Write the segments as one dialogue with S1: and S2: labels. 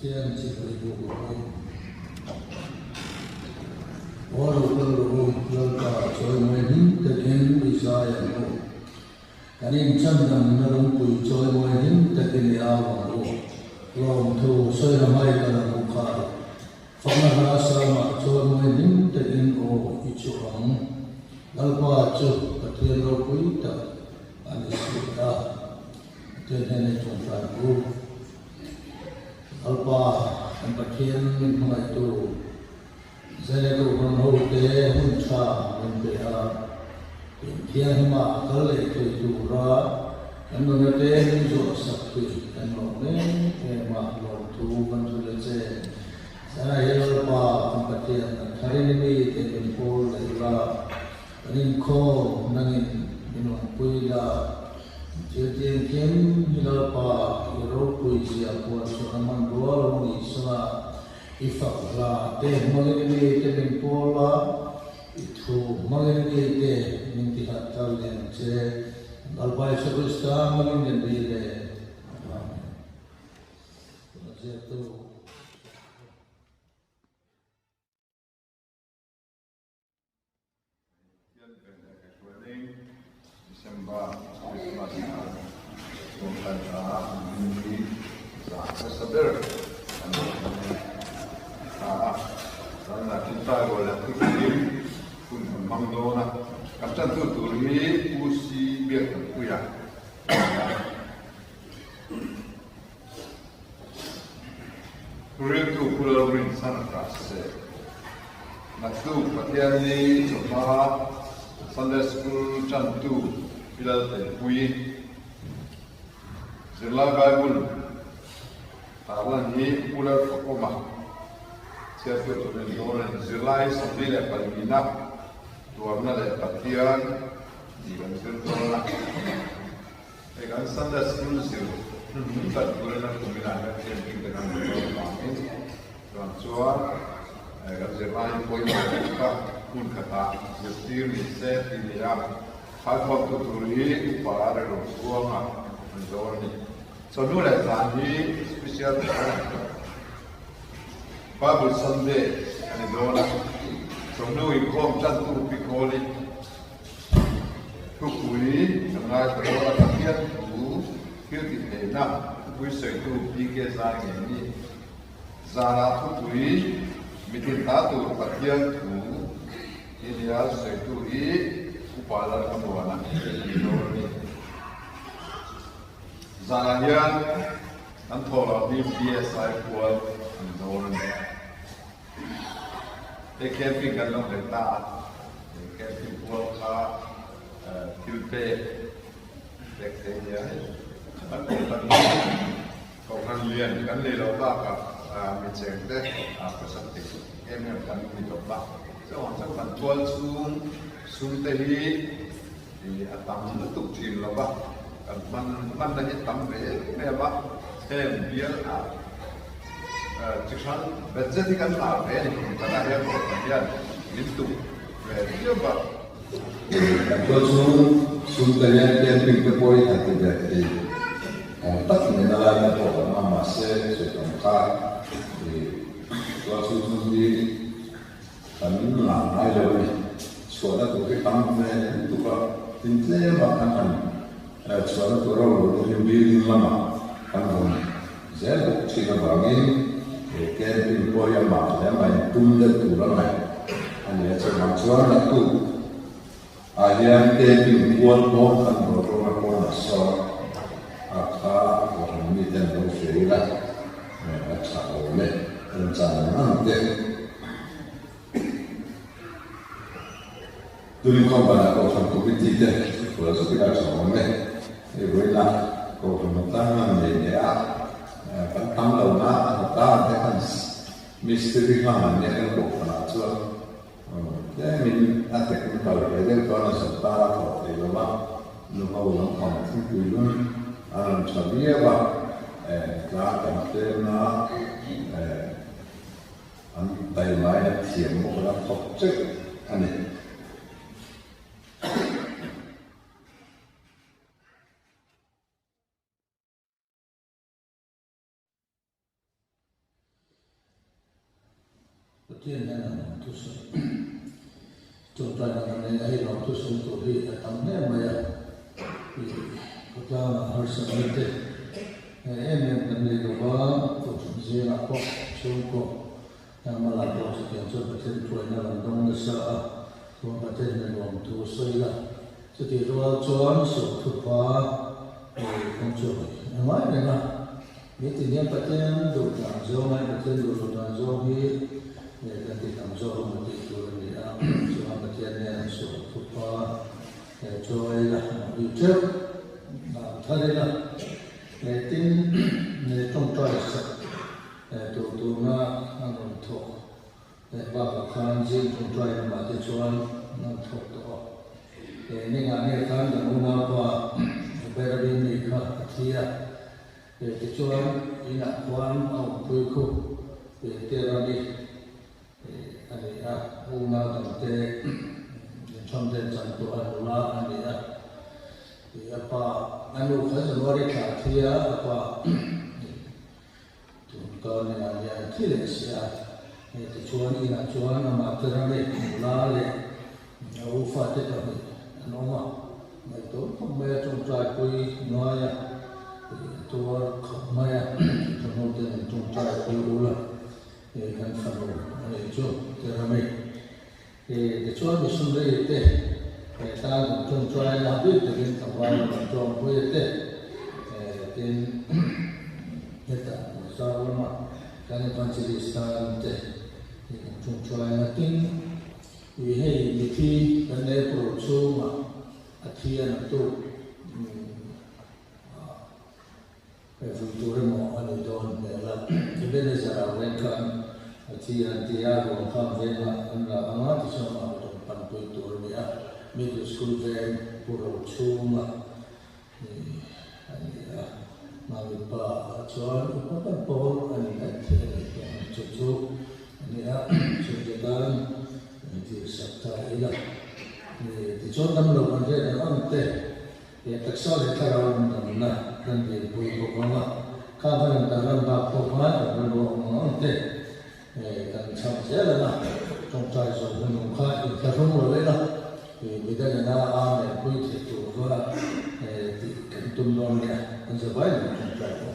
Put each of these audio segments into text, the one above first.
S1: Tiang chỉ phải buộc con, all over the room, lelaki joy main, tekin Israel lo, kanin candang narung pui joy main, tekin awang lo, rom tu soy ramai dalam muka, fana rasa mak joy main, tekin o ichuang, lalpa jo patian lo pui tak, anis kita, tekin itu perahu. Alpa ang pathian mga ito sa ito kung hote hunsa ng beha tiyan ma kale ito ra ano na ten jo sakti ano ne ma lo tu bantul se sana yelo pa ang pathian tharin ni ten pol la anin ko nangin puila Jadi kian hilapa Euro puisi aku sukaman dua orang isla ifak lah teh mengenai teh pola itu mengenai teh minti hatal yang je alpai sebesar mengenai deh itu
S2: Sadar, karena kita boleh tujuh pun mangdona, kapten tu turi usi biar kuya. Turi tu pulau ring sana kasih. Naktu patian ni coba Sunday school cantu pilal terpui. Zila Bible tawalan ni pulau Kokoma. Siapa tu orang Zila sambil Palmina, tuarna le patian di Banjar Tola. Egan Sunday school zero. Kita bukan kombinasi camping dengan orang orang tua. Egan Zila yang poin mereka pun kata setir ni set ini ya. Hal tu turi upara rosuang menjauh ni. So nula tadi spesial Bible Sunday ani dola. So nui kom cantu pikoli. Kukui ngai dola kapian tu kiri tena. Kukui setu pikir zangi ni. Zara kukui mitin tatu kapian tu. Ini setu i upala kamuana. Zanahian antara di BSI kuat andoran. Camping kan long leta, camping kuat ka kilpe, deknya. Kau kan lian kan lelo ka miceng deh apa sakit. Emang kan itu pak. So macam tual sun tehi di atam tutup cil lah. Man nanya tambe, meba, biar ciksan, berjadi kan apa ni? Karena dia berkenan itu, dia bah.
S1: Kalau suntahnya dia pikir boleh hati jadi, tak mengenal apa nama saya tentang kalau sunti kami lama lagi, suara tu kita tambe itu kan, intinya makan. Suara turun lebih lama kan saya sih bangin camping poya mak saya main tunda turun hanya cuma suara tu aja camping kuat pun kan berorang pun asal apa orang ini dan berfirman asal oleh rencana nanti dulu kau pada kau sampai tidak kalau sudah sama Ibu nak kau pemerintah menjadi
S2: lâu na ta thế kan mystery mà này nó bộ phận chưa thế mình đã thấy cũng cầu cái đến đó là sự ta có thể là mà nó hầu nó còn không cứ luôn cho biết và cả cái tên nó anh tay lái thiểm một cái học chất anh này
S1: tiên là tu sửa chúng ta là này ai làm tu sửa tu đi tâm này mà thì có ta har sự này thế em cần đi đâu tu sửa là có chúng có mà là có sự kiện cho cái chuyện tuổi là đông là sợ cho cái chuyện là làm tu sửa là cho thì đó cho nó sửa tu hóa không cho nói này là những tình huống phát triển đồ làm giàu này phát triển đồ làm giàu thì dan kita menjual itu dia cuma bagian yang suatu jual lah itu tadi lah tin trong trại tu na anh thọ và khán giả trong trại mà cái jual nó thọ đó nên anh khán giả muốn nào và bây giờ đi đi khá thia cái jual ini nak kuan au tu ku tiada di anh ấy hôm nào tầm tê trong thời gian tuổi anh ấy thì anh lúc phải rồi đi khảo thi chúng con này là thi lệ sĩ thì chuan ina chuan mà từ đó đi lá lệ ưu phát tới đó nó mà tôi không biết trong trại quỳ nói tôi không biết trong hôm nay trong trại quỳ ưu là kan faru itu terame itu ada sumber itu ta trong trai là biết được cái tàu trong quê itu tin kita sao mà cái con chỉ san itu trong trai là tin vì hay khi cái này pro số mà akhirnya tu futuro mo ano doon nila ibig sa kan tiya ko kan vela ang ati sa mga pantutur niya middle school then puro chuma mami pa chuan pa po ani at chuchu niya chujagan di sakta ila di chuan namlo kan rin ang ante taksal ikaw na dan di bui pokoknya kapan dalam bab pokoknya dan orang nanti dan sampai lah trong trai rồi mình khai thì theo không rồi đó thì bây giờ là am để bui thì chủ và thì cảnh tung non này anh sẽ phải là trong trai rồi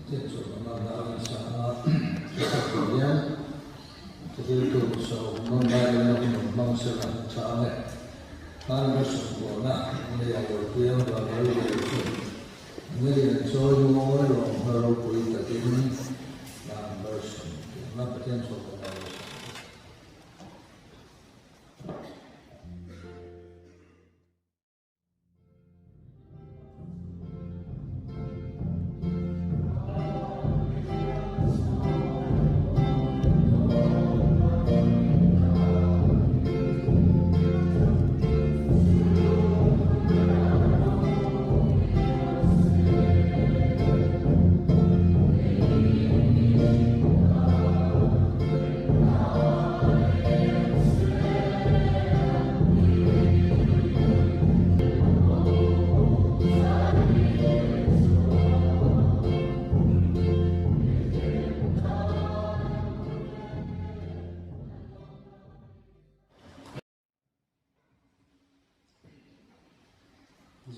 S1: Itu memang sangat kemudian itu so membayar memang sangat sangat kan bersempurna ini yang berpihak pada itu ini yang so semua orang harus punya ini yang bersempurna betul so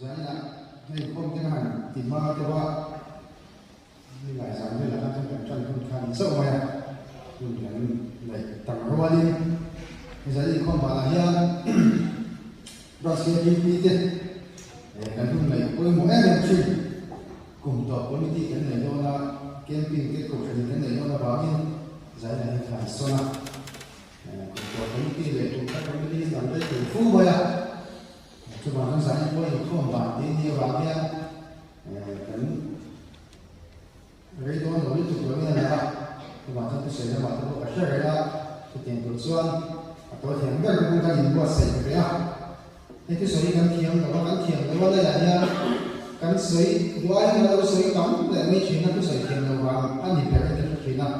S3: Jadi nak ni pun jangan timah tu apa ni lai zaman ni lah kan macam kan semua ya kemudian lai tangguh ni jadi kau malah ya berasal dari itu kan tu lai kau mau yang sih cùng tổ politik cái này do là camping cái cuộc cái này do là báo in giải này phải xóa cùng tổ politik để chúng ta có đi làm cái thành phố vậy à cho bạn nó giải có những không bạn đi nhiều bạn kia cái đó nó đi chụp cái này là cho bạn nó sẽ là bạn nó có cái là cái tiền tổ xuân tôi thì không biết cũng có những cái gì cái à cái số cái thiền nó có cái thiền nó đây là nha cái sấy ngoài nó có sấy cắm để mấy chuyện nó có sấy thiền nó vào ăn thì phải cái chuyện nào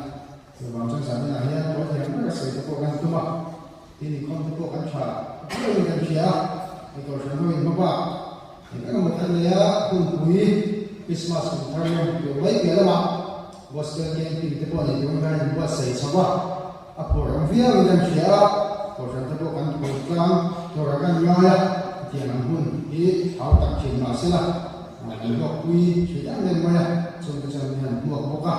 S3: rồi vào trong sáng này nha có thiền nó sấy cái bộ gan cơ mà thì không cái bộ gan trả cái gì cái chuyện cái câu chuyện nó mình mà thì cái một anh này cùng quý Christmas cùng thay rồi mấy cái đó mà Boston camping cái bộ này chúng ta những bộ sấy sao vậy à bộ làm việc cái chuyện câu chuyện cái bộ gan cổ gan rồi gan nhai thì làm hun thì tháo tập chuyện mà sẽ là những học quy chỉ đã lên mà trong cái trường này mua bốc à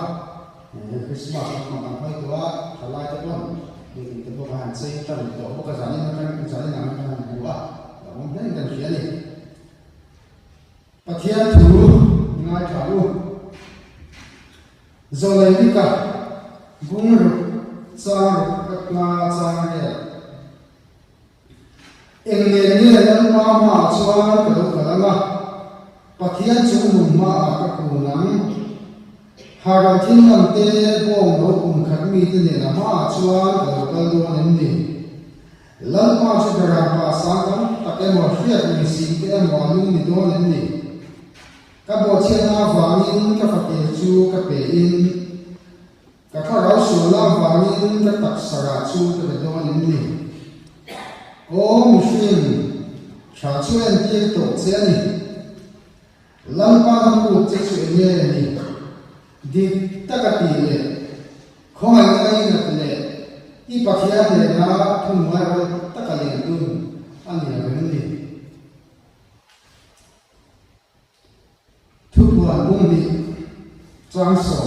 S3: Christmas mà bạn phải có trả lại cho con thì cái bộ hàng xây cho được tổ bốc cái giá này nó giá này làm cái của là không thấy cần chuyện này và thiên thủ ngay trả luôn rồi lấy đi cả cũng được sang các na sang này em nghe là mà xoa cái đó là Pathian chung mùng ma các cụ nắng hà đầu thiên làm tê bông đấu cùng khát mi tên này là ma chuan ở cái đồ này đi lần ma cho cái hàng sáng lắm tất cả mọi việc mình xin cái mọi những gì đó này đi các bộ trên na vàng in các phật tử chu các bể in các thợ rau sủi la vàng in các tạc sara chu các đồ này đi ô muslim trả chuyện tiền tổ chế này lần ba năm cuộc chơi chuyện như này đi tất cả tiền lệ không ai ngay là lệ đi bác sĩ này là thùng ngoài rồi tất cả lệ luôn anh là cái gì thu hoàn công việc trang sổ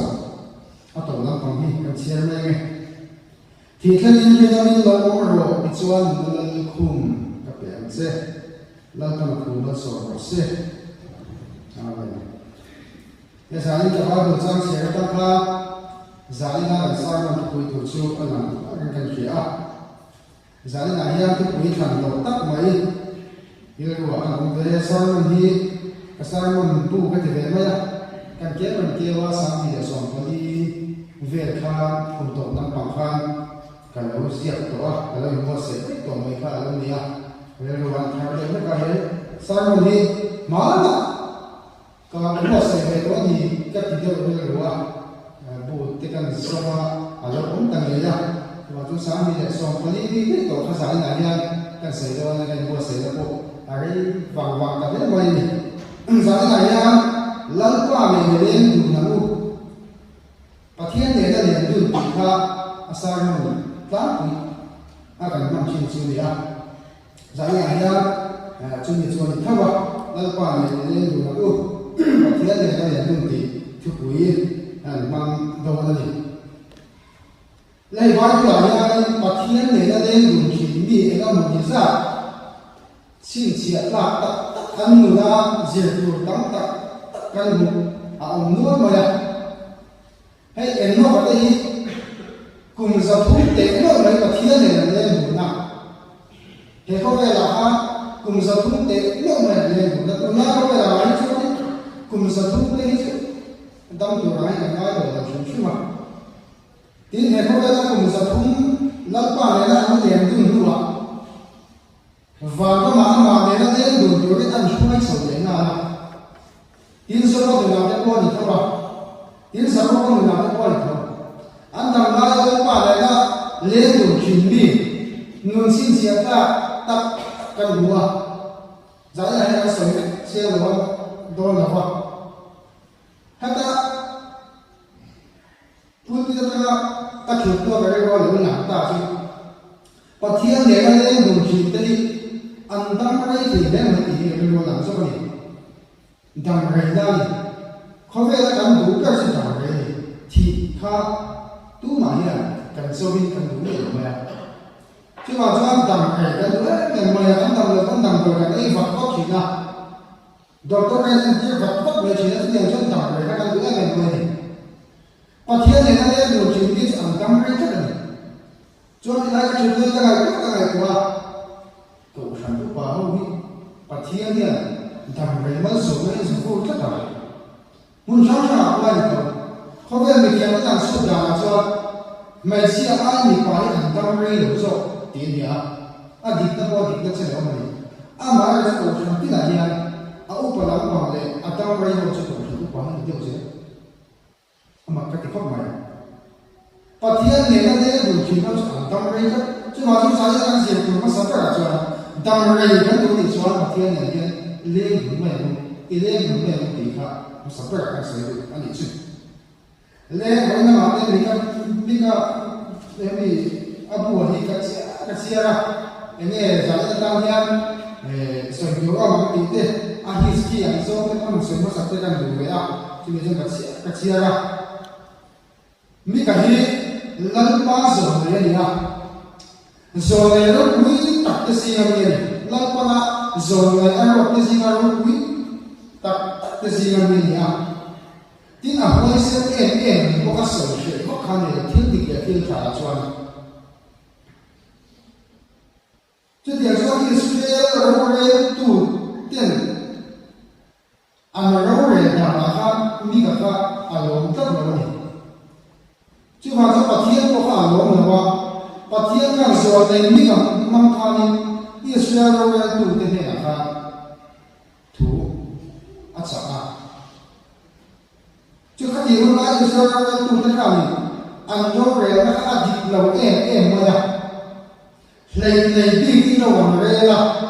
S3: ở tổ làm công việc cần xem này thì cái những cái đó mình lo rồi bị chuan mình khum các bạn sẽ làm công khum nó sổ sẽ cái giá này cho bao nhiêu trang sẽ tăng ra giá này là sao mà tôi tổ chức ở làm cái gì à giá này là hiện tôi quý thành đầu tắc mấy như là của anh về sao mình đi cái sao mình tu cái gì vậy mấy cái kế mình kêuว่าsáng thì để xong cái đi về khan cùng tổ năm bằng khan cái lâu diệt tổ cái lâu mua sẽ tiếp tổ mấy khan lâu này à về rồi anh thấy được cái này sao mình đi màก็ผมบอกเสียไปตัวนี้ก็ติดเดียวกันเลยว่าบูติกันสองอะไรผมตั้งเลยนะว่าทุกสามีเนี่ยสองคนนี้ที่ตัวภาษาไหนเนี่ยกันเสียตัวนั้นกันบัวเสียแล้วอะไรวางกันไม่ได้เลยภาษาไหนเนี่ยลังกว่าไม่เรียนดูนะลูกประเทศเนี่ยก็เรียนดูปีค่ะอาศัยมันตั้งปีอาการมันชิวๆเนี่ยภาษาไหนเนี่ยจุดนี้จุดนี้ถ้าว่าลังกว่าไม่เรียนดูนะลูกที่นั่นเนี่ยก็อย่างนุ่มตีทุกวีบางโดนนี่เลยว่าอยู่หลายอย่างปัจจัยเนี่ยก็เล่นดูขีดนี่ก็มันยิ่งซ่าสิ่งเสียหลักกันหนูนะเสียตัวตั้งตักกันหนูเอาหนูมาเลยให้เอ็นว่าอะไรกุมจะทุ่มเต็มเลยปัจจัยเนี่ยเล่นดูนะเฮ้เขาไปละฮะกุมจะทุ่มเต็มเลยเล่นดูนะตัวนั้นเขาไปละอะไรช่วยcùng sản xuất đấy chứ đâm từ này là ngay ở trong chứ mà tin này không phải là cùng sản xuất lắm qua này là nó liền từng lúc ạ và cái mà này nó đến đủ điều cái ăn xuống hay sầu đến là tin số nó từ nào đến qua thì thôi mà tin số nó từ nào đến qua thì thôi anh thằng nào cái qua này là lên đủ chuẩn bị nguồn xin chia ra tập cần mua giá này nó sầu xe rồi không đôi là what hata pun kita tak cukup dari awal itu nak tak sih Pathian dia kan yang dulu kita ni antara mereka itu yang mesti dia dulu langsung ni đằng rầy đây khó về là cần đủ các sự đằng rầy thì khá tú mà hiện cần sâu bên cần đủ để mà chứ mà cho đằng rầy cần đủ để mà anh đằng rồi cần ấy vật có chỉ là đồ tôi cái gì vật có về chỉ là nhiều trong đằng rầy cần đủ để mà và thiên này nó điều chỉnh cái sản phẩm rầy chắc là cho nên là cái chuyện cái này của cậu sản xuất qua hông đi và thiên này đằng rầy mà dùng cái dụng cụ rất là muốn sáng tạo lại được không biết mình làm cái sự đào cho mấy chị ai mình phải làm đằng rầy được rồi tiền nhỉ đi nó sẽ làm gì mà cái cậu sản xuất là gì ủa là bảo là đằng rầy nó sẽ cậu sản xuất qua nó điều gì mà cái không mày và thiên này nó để điều chỉnh nó sản đằng rầy chứ mà chúng ta sẽ làm gì cũng có sản phẩm cho đằng rầy nó đủ để cho và thiên này lên đúng thì khác sản phẩm cái gì anh ấy chứ lên cái nào mình abu thì cái gì ra anh ấy giải thích tao nhá rồi nhiều ông thì thế anh hi anh số cái con số nó sản phẩm làm được vậy à chứ mình cái gì ra mình cái gì lần ba rồi này nhá rồi nó quý tập cái gì này lần ba rồi anh học cái gì nó quý tập cái gì này nhá tin à tôi sẽ em có cái sở trường có khả năng thiên địa để thiên trả cho anh chứ tiền số thì sẽ rồi tu tiền anh rồi là khác mi cả luôn tất rồi chứ mà cho thiên có khả năng là và thiên càng rồi thì mi cả mang khả năng Israel rồi tu thế này là tu à chứ các điều này thì sao các tu tất cả anh nói về các anh dịch lâu em mà ya lấy đi đâu mà về là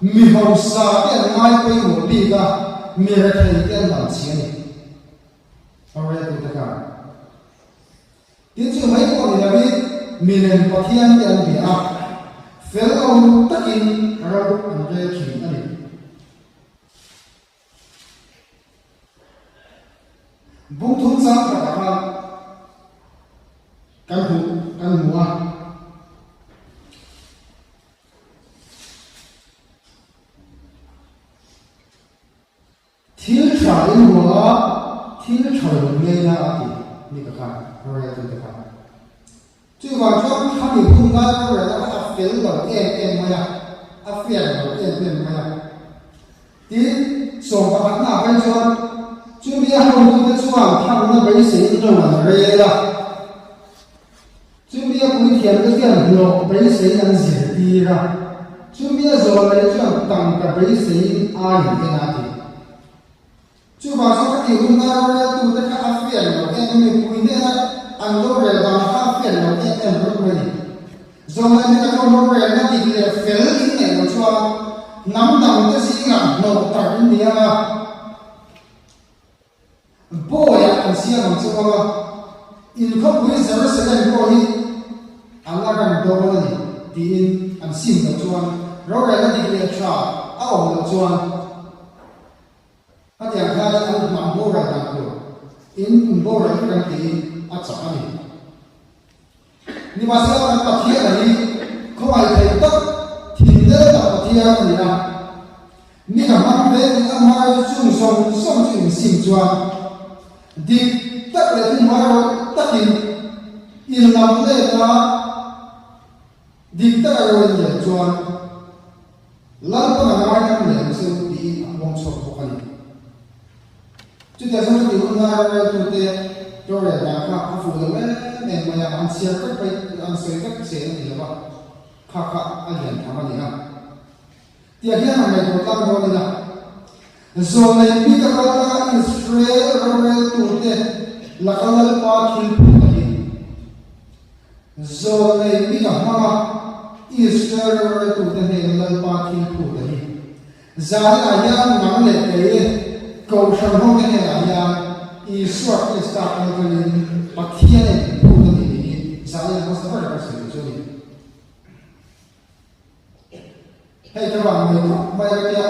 S3: mi hậu sa cái mai quay một đi cả mi ra thấy cái làm gì này ở đây tu tất cả tiếng mấy con thì là mi nên có thiên cái gì phải ông tất nhiên rồi anh đây chỉ này bung thun sang cả căn mua thiếu trời nghe là gì như cái khác rồi là cái khác chứ mà cho hai người cùng ra rồi là áp phiền đầu em mà áp phiền đầu em mà thì số các bạn nào phải cho chứ bây giờ không có cho thằng nó bấy xí đâu mà rê là chứ bây giờ cũng thiệt cái tiền nó bấy xí ăn gì đi ra chứ bây giờ rồi lấy cho tăng cái bấy xí ai cái nào thì chứ vào sau cái điều chúng ta tu tất cả áp phiền rồi em mình cũng thế là ăn đâu về vào áp phiền rồi em rất là rồi mình cái con đâu về nó thì là phiền cái này nó cho nắm đằng cái gì cả nó tặng đi à boy anh xem làm sao mà in không biết giờ sẽ làm boy anh là làm đâu mà thì in anh xem được chuan rồi là đi lên trà áo được chuan anh em thấy anh làm boy là làm được in boy là cái gì anh sợ anh nhưng mà sao anh tập thiệt là đi không ai thấy tất thì đấy là tập thiệt là gì à你看嘛，你看嘛，种种新庄，地得来听话咯，得听，因南来啦，地得来人也庄，咱不能买他们人生地往错不可能。就在什么地方那都得，就来大家付的咩么呀，按钱个被按水个钱你了吧，咔按脸他们你看。第二天还没多当多的呢，所以比较高的Israel orang tu deh lakukan apa hilpu lagi, so比较嘛Israel orang tu deh lakukan apa hilpu lagi, jadi ayam nang lekeh kau sambung dengan ayam Israel istak dengan pakaian hilpu lagi, jadi masa apa yang jadi. Hey các bạn mình quay cái kia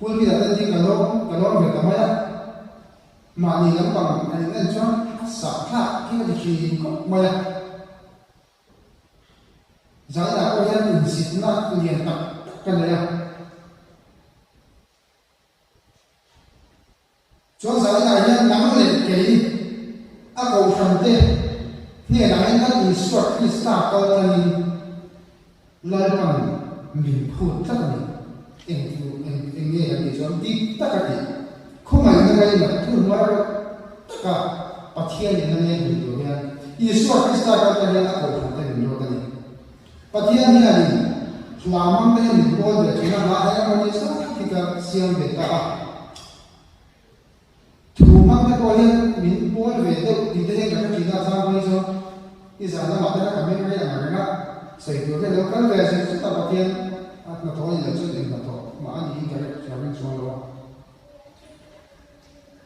S3: kul bi da ti kalon ve ka maya ma ni lam pang ani nan chon sa tha ki ka chi ko maya zai da ko yan in sit na lian tak kan ya cho zai da yan nang le ke a ko tham te ne da yan kan in suat krista ka ni lai pang min phut ta ni en nghe là để cho đi tất cả thì không phải như vậy mà thường nói tất cả bát thiên thì nó nghe được rồi nha Yesus Kristus kata dia nak kau kata dia juga ni bát thiên ni là gì selama kita ni boleh dia cina lah ayam manusia kita siang beta cuma kita boleh min boleh beta kita ni kita cina sama manusia di sana mata kami ni yang mana saya tu kita lokal biasa kita bát thiên na thôi là chưa định là thôi mà anh đi cái cho mình xuống đó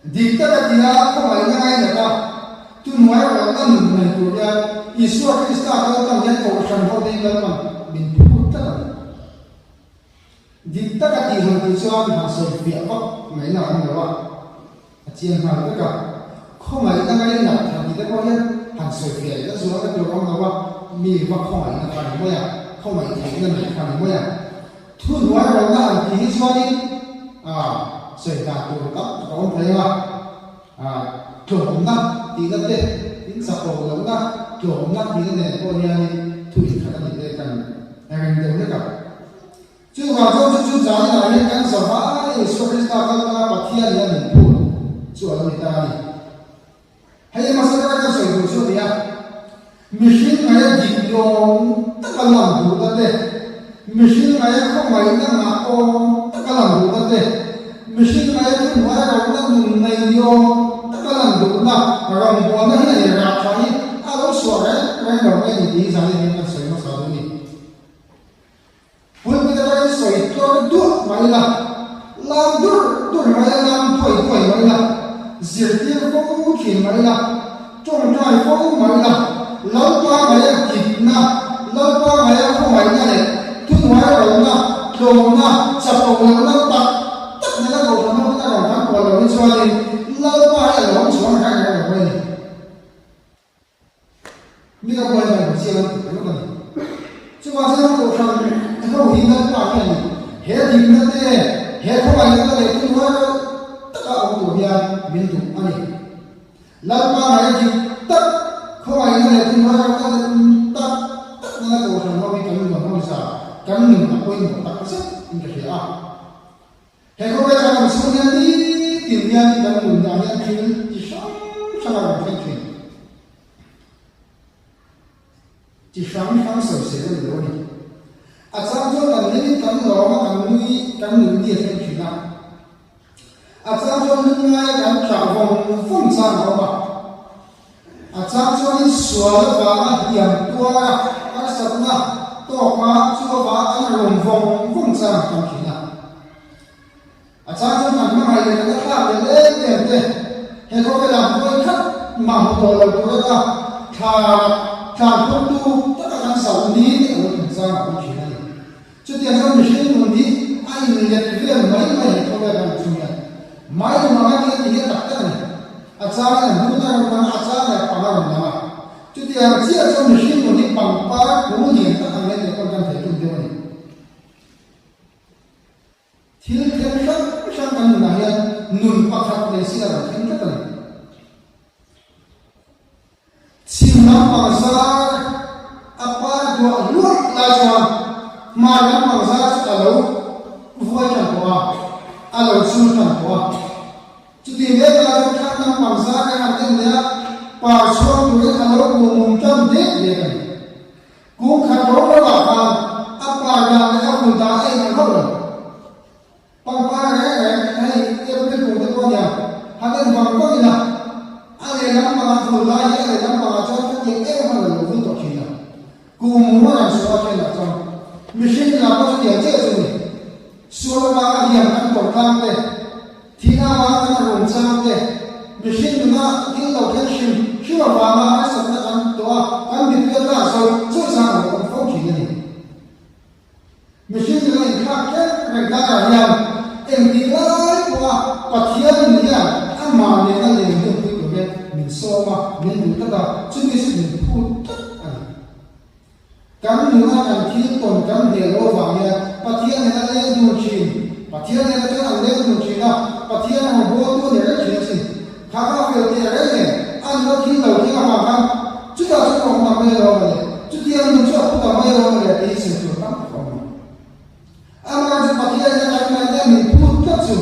S3: đi tất cả thì không phải ngay là ta tôi nói là nó mình tụi ra Isu Christ ta có tâm nhân cầu sản hậu đây là mà mình phút tất cả đi tất cả thì hơn thì cho anh hàng sợi việc có mấy nào anh hiểu không chiên hàng tất cả không phải ngay là thì ta có nhân hàng sợi việc nó xuống cái điều không đâu mình mà không phải là phần 뭐야 không phải thì cái này phần 뭐야 thu nói rồi là thì cho đi xảy ra tụ tập có thấy không thưởng năm thì nó thế những sập hồ giống năm thưởng năm thì cái này coi như thủy khả năng để cần anh đều biết cả chứ vào trong chút giá là những cái sản phẩm này số cái ta có bát thiên là mình phụ chỗ người ta này hay mà sao cái sử dụng số gì machine này dịch dụng tất cả làm đủ tất đấy machine này không phải là ngã ô tất cả làm đủ tất đấy machine này không phải là dùng này vô tất cả làm đủ là rồi muốn cái này là phải alo sửa cái đầu cái gì ra thì mình sẽ nó sao đi với cái đó sửa cho đuổi máy là làm đuổi máy là làm thổi máy là diệt tiêu phong khí máy là trồng trọt phong máy là lâu qua máy là kịp na lâu qua máy là không phải cái này thu hóa rồi na đồ na sập đồ na tất tất cả đồ nó ta còn thắng qua rồi cho nên lâu qua là nó xuống cái này rồi này bây giờ quay lại một chiều nó này chứ mà sao đồ thằng không hình nó qua cái này hết hình nó thế hết không phải nó để thu hóa tất cả ông tổ bia miền trung anh lâu qua máy thì tất không phải nó để thu hóa tất tất nó đồ thằng nó bị cấm nó không sao cấm mình tập quên một tập sức mình phải hiểu hay có cái nào số nhân đi tìm nhân đi đâm mình nhà nhân thì sáng là phải chuyện chỉ sáng sớm sẽ được rồi sáng cho là những cấm đó mà cấm những địa phương chuyện nào sáng cho những ai cấm trả vòng phong sang đó mà sáng cho những sửa và điểm tua các sập na to quá chua và anh rồng vòng phong sang trong chuyện nào sáng cho mình mang lại cái khác để lên tiền thế hay có cái làm tôi khắc mà một tổ là tôi ra thà không tu tất cả các sáu ní ở bên sang trong chuyện này chứ tiền cho mình xin một ní anh liệt viên mấy không phải làm chuyện này mấy mà cái gì hết tất cả này sáng là muốn ra một cái sáng là phải làm nào chứ tiền chia cho mình xin một ní bằng ba cũng nhiều tất cả những cái con phải kinh tế này thiếu thiên sắc sang căn nhà hiện nụn bạc hạt để xí là thiên chất này xin lắm bằng giá apa dua luar lajuan mà lắm bằng giá là lâu vui chẳng qua lâu xuân chẳng qua chứ thì biết là chúng ta nằm bằng giá cái hạt tiền đấy và xuân của cái lâu mùng trăm tết vậy này cũng khá tốt đó là apa yang kita minta yang không bằng ba cái hay em cái cùng cái con nhà hai bên bằng có gì nào anh này nắm bằng phù lai anh này nắm bằng cho cái gì em hay là một cái tổ chức nào cùng muốn làm số cái nào trong mình xin làm có tiền chứ gì số ba điểm ăn tổ tham đấy thì nào mà ăn rồng sam đấy mình xin mà cái đầu tiên xin khi mà cái sản phẩm ăn tổ ăn bị tiêu ra rồi xuất sang một phong thủy này mình xin cái này khác cái người ta là nhầm em đi lại qua bắt thiên này anh mà này là liền được cái của mình so mà mình đủ tất cả chứ mình phụ tất cắm nữa anh thiên còn cắm để lo vào nhà bắt thiên này là lên đồ chín bắt thiên này là cho anh lên đồ chín đó bắt thiên là bộ tôi để cái chuyện gì khá khá về thì cái này anh có thiên đầu thiên mà không chúng ta sẽ không làm cái đó này chúng ta mình sẽ không làm cái đó này thì sẽ chưa làm không anh nói bắt thiên này là mình phụ tất sự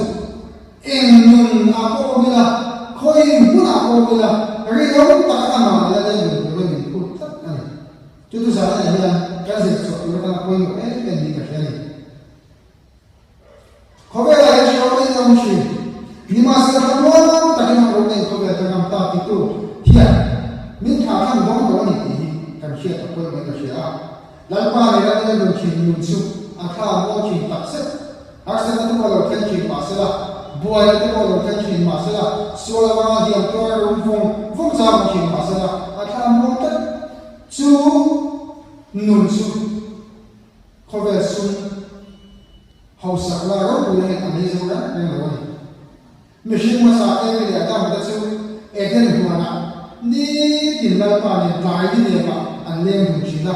S3: em mình aku bila khơi pun aku bila cái đó tak sama là mình phụ tất này chúng tôi sẽ là cái gì số chúng ta quên một cái gì cả này không phải là cái số này không chỉ nhưng mà sẽ là một tất cả mọi người không phải là ta thì tu hiện mình thà rằng đó đó này thì cảm thấy là quên cái gì à lần qua này là cái đường trình nhung sụp thà một trình tập sức sẽ là tôi vào cái trình mà sẽ là buổi tôi vào cái trình mà sẽ là số là bao nhiêu tôi rung phong ra một trình mà sẽ là thà một tất chú nun su khove sun hau sakla ro bule ani zura ne lo ni mission ma sa e le ta ma su eden huana ni tin la pa ni tai ni ne ma an le mu chi na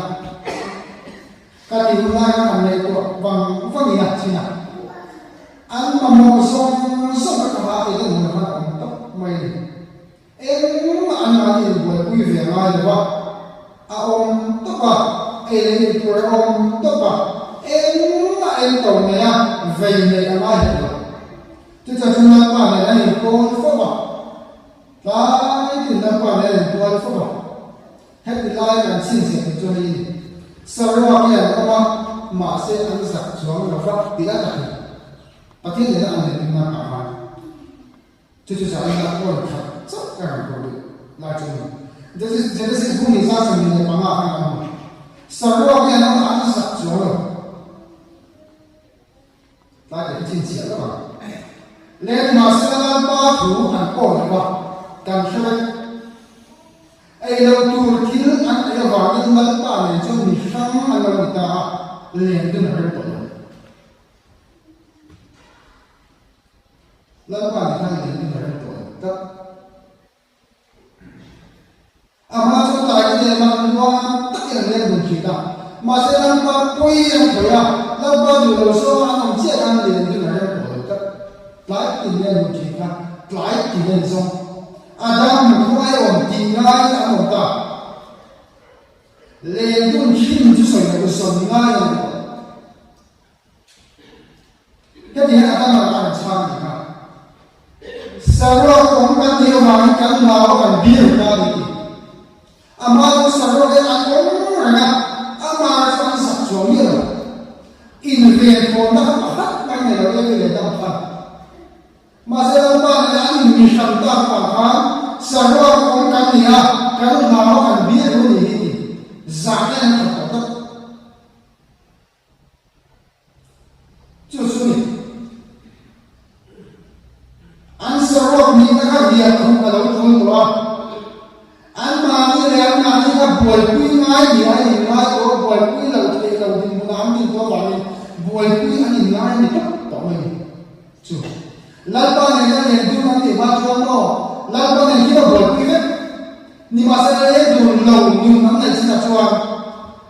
S3: ka ti la ka an le ko bang fa ni na chi na an ma mo so ka ha e le mu ha an ta mai em an ma ni bo ku ve ma le ba a om to ba em của ông tốt à em tổ này à về này là mai được thế cho chúng ta qua này là cô phúc à cái thì ta qua này là cô phúc à hết cái lai làm xin xin cho đi sau đó cái là mà sẽ ăn sạch xuống rồi phát thì đã thành và thế này là ăn được mà cả hai chứ chứ sao anh ta còn thật rất càng có được là chúng thế sẽ không đi ra sự này bằng ngã hay không sau đó cái nó ăn sạch rồi ta để tin chiến đó mà lên mà sẽ là ba thủ hàn cổ mà càng chơi ai đâu tu thiếu ăn ai vào những món ba này cho mình sáng ăn người ta liền cái này rồi lần ba này liền cái này rồi ama cho ta cái mà nó tất cả lên một chuyện đó mà sẽ làm ba quay em thôi à làm ba điều số anh không chia ăn liền cái này rồi tất lại thì lên một chuyện đó lại thì lên xong Adam không ai ổn tình ngay anh ổn ta lên cũnghin chứ soi cái soi ngay anh cái gì Adam là làm sao vậy cả sau đó cũng cần nhiều mà cần nào cần biết ra đi ama sarro ke akon na ama san sa chomi lo in ve ko na hat na ne lo le da pa ma se ba ne an mi sham ta pa ha sarro ko kan ya kan na ho kan bi ro ni za ne na ta chu su ni an sarro ni na ka dia ko ka lo thon to anh mà như thế anh mà như là buổi quy ngay thì anh ngay có buổi quy là cái đầu tiên muốn làm thì có bảo buổi quy anh ngay thì tốt mình chú lần sau này anh liền đưa anh thì ba cho nó lần sau này khi mà buổi quy hết nhưng mà sẽ lấy dùng lầu nhưng nó này chỉ là cho anh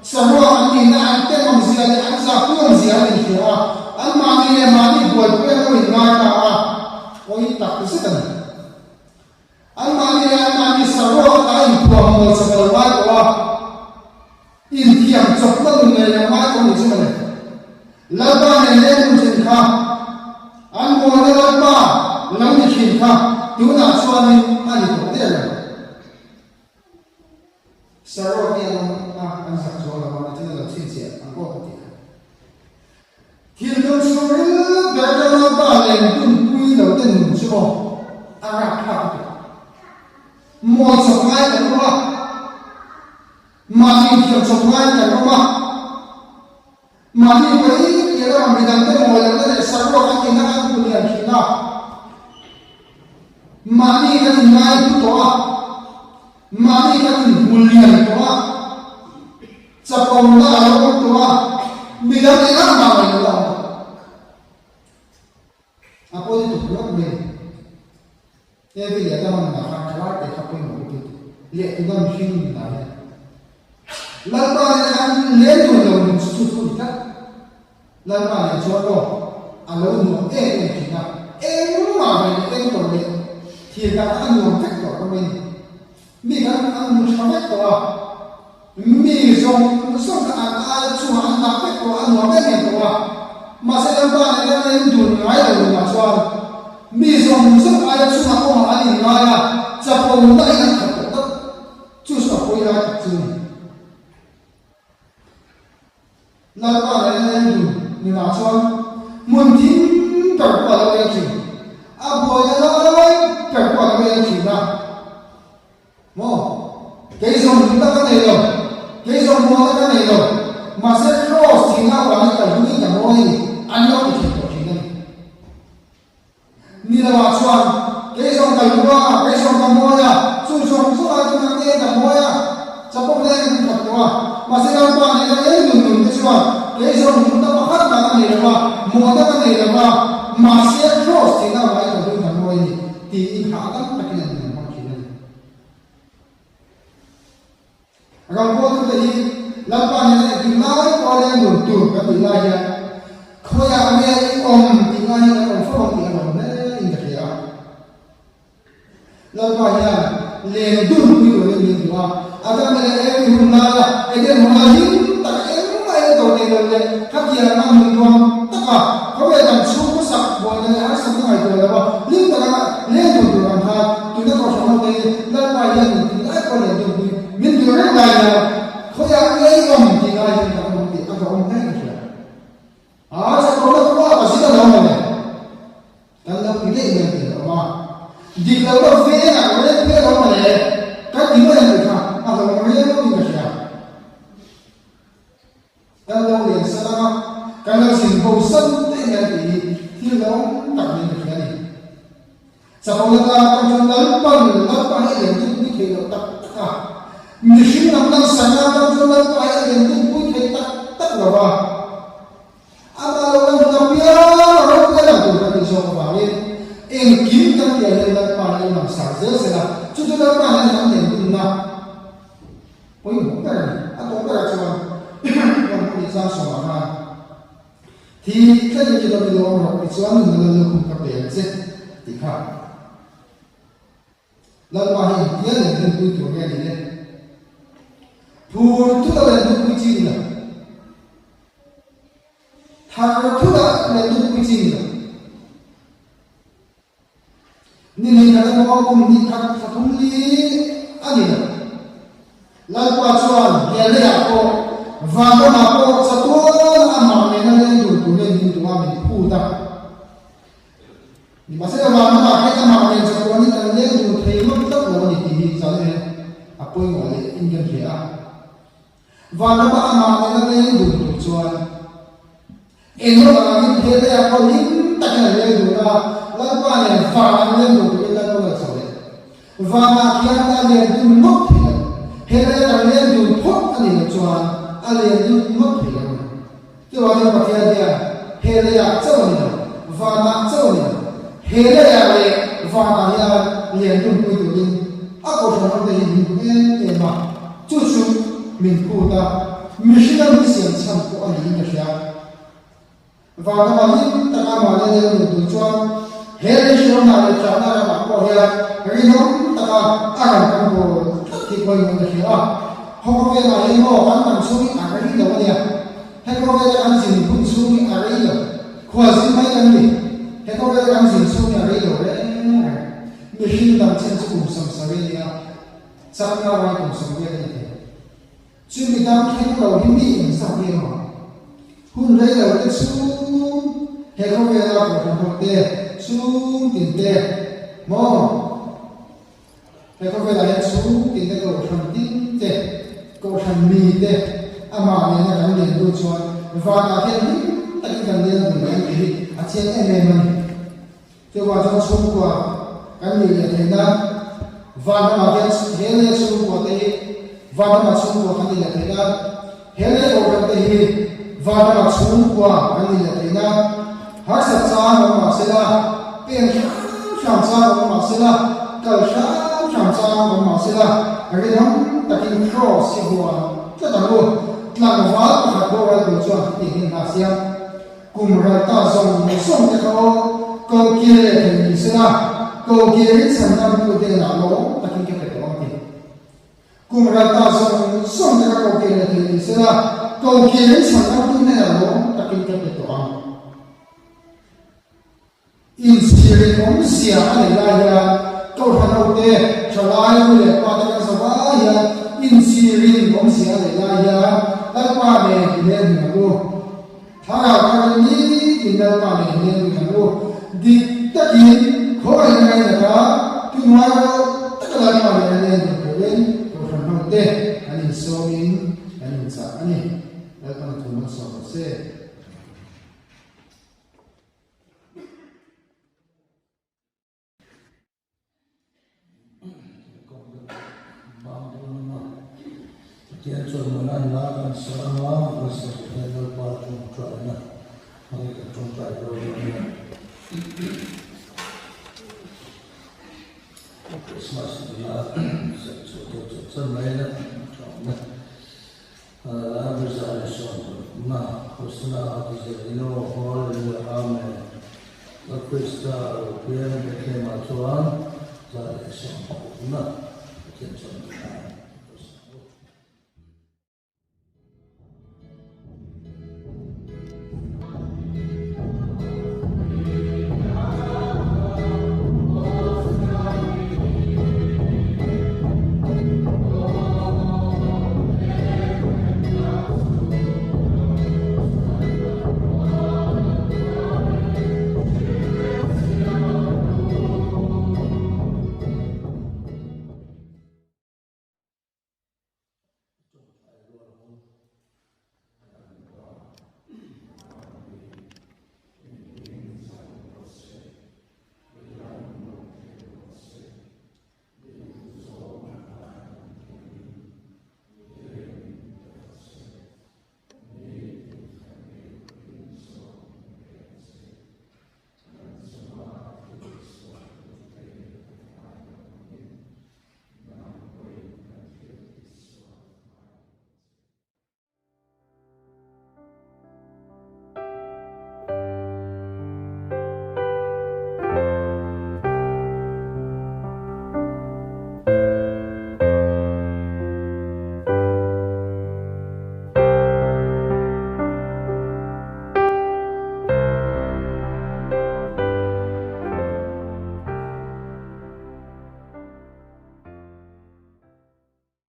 S3: sau đó anh nhìn anh tên bằng gì anh ra quy bằng gì anh thì anh mà như thế mà như buổi quy anh mình ngay cả ôi tập cái gì anh mà đi sau đó anh buông một số lời nói của in thiam chọc nó người là nói của mình chứ này lần ba này lên một chuyện khác anh mua cái lần ba lần một chuyện khác chú nào cho anh cũng thế rồi sau đó cái anh sắp cho là mà thế là chuyện gì anh có cái gì thiên đông số bé cho nó ba lên tung quy đầu tiên một số anh gặp khác một số ngay cái đó mà mình hiểu số ngay cái đó mà mình với cái đó mình làm cái mọi lần cái sau đó anh nhìn anh cũng liền khi nào mà mình cái ngay cái đó mà mình cái muốn liền đó chấp ông đã ở đó mình làm cái đó mà mình làm vì lẽ đó mình là hàng khá để khắp quên một cái lẽ chúng ta mình suy nghĩ lại lần qua này ăn lẽ rồi đầu mình chút chút chút lần qua này cho đó ăn lâu nữa em chỉ là em mà về em còn lẽ thì cả ăn nhiều cách của các mình ăn nhiều cách của mình dùng xong cả ai chua ăn nạp cách của ăn nhiều cách của mà sẽ lần qua này em dùng ngay đầu mà cho mình dùng xong ai chua ăn không ăn gì ngay à chả có một cái ăn thật tốt chú sợ quay lại chứ lần qua này em dùng mình nói cho muốn thím cả quả là cái gì à bồi nó cả quả là cái gì đó mồ cái dùng chúng ta cái này rồi cái dùng mua cái này rồi mà sẽ cross thì nào là cái cái gì cả mồi anh đâu thì có chuyện này như là bảo chuan cái dùng cái mua cái dùng cái mồi à chú dùng số ai chúng ta nghe cái mồi à chắc không lên cái thật đúng không mà sẽ làm qua này cái dùng cái chuan cái dùng chúng ta bắt hết cái này rồi mà mua cái này rồi mà sẽ cross thì nào là cái mồi thì hạ các cái này là một chuyện này rằng cô chúng ta đi làm qua này thì nói qua đây một tuổi cái bị lai ra khôi áo nghe thì lai là ông phúc ông thì ông đấy in được gì làm qua nhà liền đun cái đồ lên miền đó à cái này em dùng là cái này mà những tại emไม่ตัวนี้เลยถ้าเกี่ยวกับมันรวมตั้งแต่เขาไปทำชู้สักวันนี้หาสักหน่อยตัวแล้วว่าลิ้นตะกันเลี้ยงดูดูกันท่าตัวนี้ก็ชอบเลยแล้วไปเลี้ยงดูได้ก็เลี้ยงดูมินดูเรื่องอะไรเนี่ยเขาอยากเลี้ยงก็มันที่ไหนที่ไหนมันที่อะไรมันให้กันเชียวสักคนละตัวก็สิ่งนั้นเลยแต่เราไม่ได้เลี้ยงเดี๋ยวว่าดีเราก็เฟี้ยงเราเลี้ยงเฟี้ยงเราเลยก็ที่ไม่ได้เลยค่ะเราไม่เลี้ยงก็มีกันเชียวการเราเรียนสนามการเราสิ่งผู้สนใจในที่เราตัดเรียนกันนี่สภาพการต้องจำนั้นปั้นแล้วไปเรียนทุกวิธีเราตัดมีสิ่งนั้นสนามต้องจำนั้นไปเรียนทุกวิธีตัดเราว่าอะไรเราต้องเปลี่ยนเราเปลี่ยนตัวกันที่ชอบว่าเองกินกันเปลี่ยนเราไปเรียนมาสายเสือเสือจุดเราไปเรียนเรียนตุนนะโอ้ยผมก็เลยอ่ะผมก็เลยชวนวันนี้สร้างสมานาที่แค่ยังจะต้องไปลองหรอกอีกส่วนหนึ่งเราเลือกคุณกับเปลี่ยนเสร็จติดข้าวแล้วมาเห็นเยอะเลยเป็นตัวตัวแค่นี้เนี่ยพูดทุกอะไรทุกวิจิตรเลยทางทุกอะไรทุกวิจิตรเลยนี่ในการมองคุณนี่ทักษะทุนลีอันนี้นะแล้วก็ส่วนเกี่ยวกับพวกว่าก็มาพวกสะท้อนอามาเนี่ยนั่นเองดูตัวเล่นดูตัวมันพูดได้นี่มาเสียว่ามันมาให้อามาเนี่ยสะท้อนนี่นั่นเองดูเทมันตั้งแต่วันที่ที่จะเนี่ยอ่ะพูดว่าเลยอินกันเสียว่าก็มาอามาเนี่ยนั่นเองดูตัวส่วนเอ็นว่ามันเทเลยอ่ะคนนี้ตั้งแต่เรื่องดูนะแล้วก็เนี่ยฟ้าเรื่องดูตัวเล่นตัวสวยว่ามาเขียนนั่นเองดูมุกเห็นเลยนั่นเองดูพกอันนี้ส่วนอะไรดูมัดเพียงที่ว่าเนี่ยปฏิญาณเฮเลยเจ้าเนี่ยวานาเจ้าเนี่ยเฮเลยอะไรวานาเนี่ยเลี้ยงดูไปดูดิอากูชอบเลยดูเนี่ยมาจู่ๆมินพูดว่ามิชิลันที่เสียงฉันกูอันนี้นะเชียววานามาเนี่ยตั้งมาเนี่ยดูจวนเฮเลยชอบมาเลยจ้านะมาบอกเฮียเรื่องนั้นตั้งอ่านกันกูที่คุยกันนะเชียวพอเขาไปมาเองก็การทำช่วยอะไรเดี๋ยวเนี่ยให้เขาไปการสิ่งพูดช่วยอะไรเดี๋ยวควาสิ่งไม่กันดิให้เขาไปการสิ่งช่วยอะไรเดี๋ยวเนี่ยมีสิ่งต่างๆที่ผมสงสัยเนี่ยสักหน่อยผมสงสัยเนี่ยช่วยมีการแข่งเราที่มีอย่างสักเดียวคุณได้เราจะช่วยให้เขาไปเราคนทำเตะช่วยติดเตะมองให้เขาไปเราช่วยติดเตะเราทำติดเตะก็ทำมีเด็กอามาเนี่ยนะการเรียนรู้ชวนว่าการเรียนนี่ตั้งแต่เรียนถึงเรียนที่อาเซียนเอ็มเอ็มที่ว่าจะช่วยกว่าการเรียนที่นั่นว่ามาเรียนเฮเลช่วยกว่าที่ว่ามาช่วยกว่าการเรียนที่นั่นเฮเลโอกันที่ว่ามาช่วยกว่าการเรียนที่นั่นหากศึกษามาเสร็จแล้วเป็นช่างสร้างมาเสร็จแล้ว cầu sáng sáng sáng của mà sẽ là cái đó ta kinh cross sẽ hoa tất cả luôn làm hóa của hạt bộ ai của cho thì hiện là xem cùng ra ta dùng một số cái câu kia thì sẽ là câu kia hết sản phẩm của tiền là lỗ ta kinh cái đó thì cùng ra ta dùng số cái câu kia thì sẽ là câu kia hết sản phẩm của tiền là lỗ ta kinh cái đó in sirin om sia ani la ya câu thằng đầu tiên trở lại với lại qua cái sao ba ya in sirin om sia ani la ya ta qua này nên là luôn thà cái ní thì đâu qua này nên là luôn đi tất nhiên khỏi này là cả tu nói tất cả là qua này nên là lên câu thằng đầu tiên anh so in anh sa anh đã còn thu nó so sẽ
S1: Tiada cuma nak sama masa kita lepas jumpa nak, mereka jumpa dulu. Christmas lah, semua nak. Bersama sama, khusna kita hall ramai. Krista biar kita macam, jadi sama nak kita